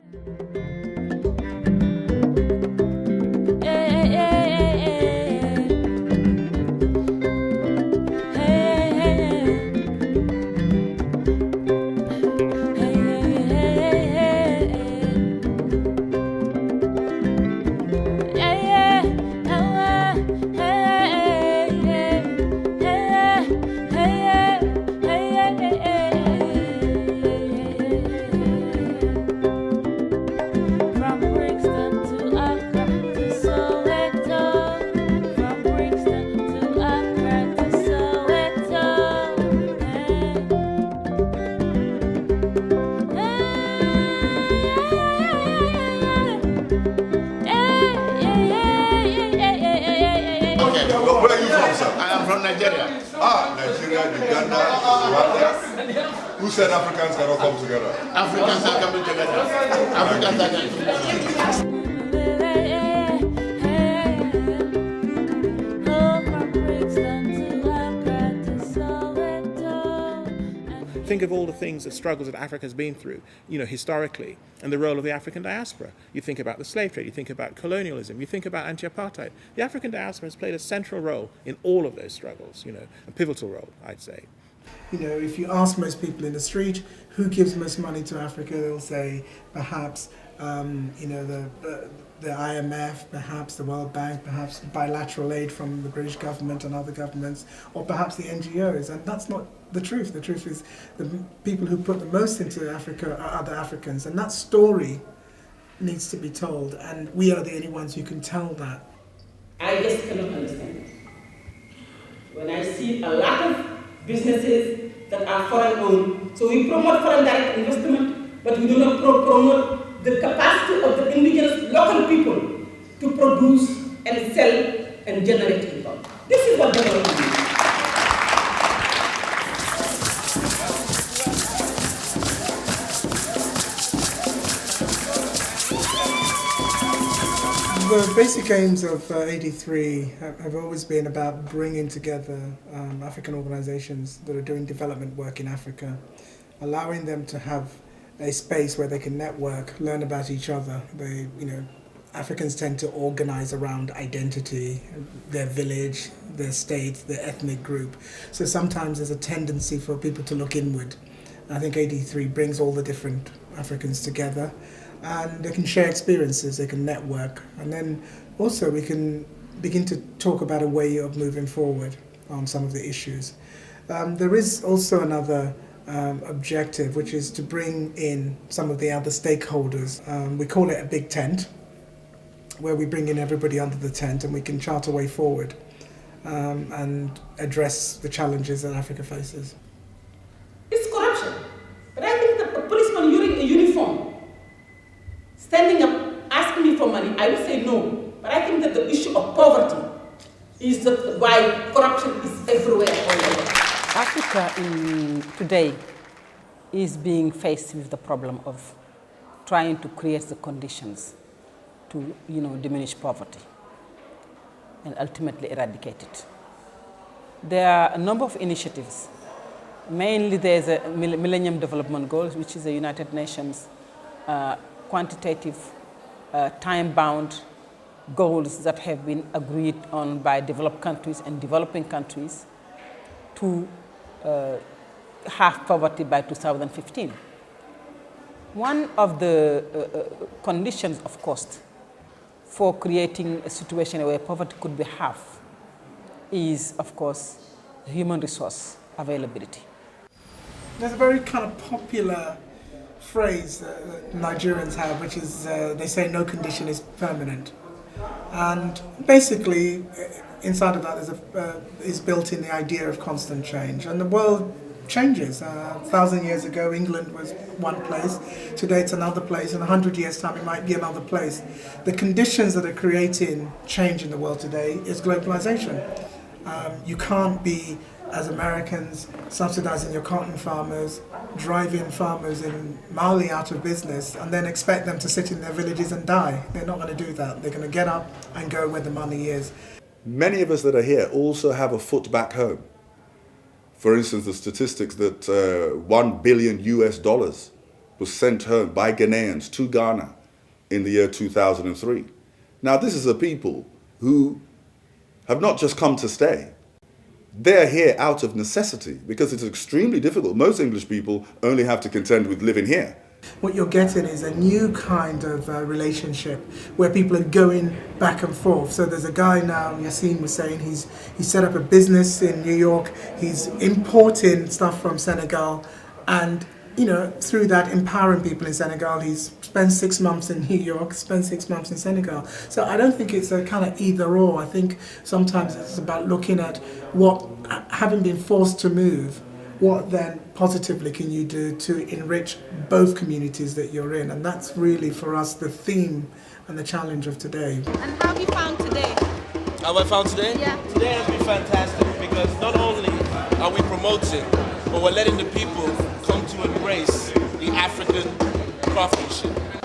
Where are you from, sir? I am from Nigeria. Nigeria, Uganda, Rwanda. Who said Africans cannot come together? Africans are coming together. Africans are coming together. Think of all the things, the struggles that Africa has been through, historically, and the role of the African diaspora. You think about the slave trade, you think about colonialism, you think about anti-apartheid. The African diaspora has played a central role in all of those struggles, a pivotal role, I'd say. If you ask most people in the street who gives most money to Africa, they'll say perhaps the IMF, perhaps the World Bank, perhaps bilateral aid from the British government and other governments, or perhaps the NGOs. And that's not the truth. The truth is the people who put the most into Africa are other Africans. And that story needs to be told. And we are the only ones who can tell that. I just cannot understand it. When I see a lot of businesses that are foreign owned, so we promote foreign direct investment, but we do not promote the capacity of the indigenous local people to produce and sell and generate income. This is what development means. The basic aims of AD3 have always been about bringing together African organizations that are doing development work in Africa, allowing them to have a space where they can network, learn about each other. Africans tend to organize around identity, their village, their state, their ethnic group. So sometimes there's a tendency for people to look inward. I think AD3 brings all the different Africans together, and they can share experiences, they can network, and then also we can begin to talk about a way of moving forward on some of the issues. There is also another objective, which is to bring in some of the other stakeholders. We call it a big tent, where we bring in everybody under the tent and we can chart a way forward and address the challenges that Africa faces. It's corruption. But I think that a policeman wearing a uniform, standing up, asking me for money, I would say no. But I think that the issue of poverty is why corruption is everywhere. Africa today is being faced with the problem of trying to create the conditions to diminish poverty and ultimately eradicate it. There are a number of initiatives. Mainly there's a Millennium Development Goals, which is the United Nations quantitative, time-bound goals that have been agreed on by developed countries and developing countries to halve poverty by 2015. One of the conditions, of course, for creating a situation where poverty could be halved is, of course, human resource availability. There's a very kind of popular phrase that Nigerians have, which is they say no condition is permanent. And basically, inside of that is built in the idea of constant change. And the world changes. 1,000 years ago, England was one place. Today, it's another place. In 100 years' time, it might be another place. The conditions that are creating change in the world today is globalization. You can't be, as Americans, subsidizing your cotton farmers, driving farmers in Mali out of business, and then expect them to sit in their villages and die. They're not going to do that. They're going to get up and go where the money is. Many of us that are here also have a foot back home. For instance, the statistics that $1 billion was sent home by Ghanaians to Ghana in the year 2003. Now, this is a people who have not just come to stay. They're here out of necessity because it's extremely difficult. Most English people only have to contend with living here. What you're getting is a new kind of relationship where people are going back and forth. So there's a guy now, Yassine was saying, he's set up a business in New York. He's importing stuff from Senegal and, you know, through that empowering people in Senegal. He's spent 6 months in New York, spent 6 months in Senegal. So I don't think it's a kind of either or. I think sometimes it's about looking at what, having been forced to move, what then positively can you do to enrich both communities that you're in? And that's really for us the theme and the challenge of today. And how have you found today? How have I found today? Yeah. Today has been fantastic because not only are we promoting, but we're letting the people come to embrace the African craftsmanship.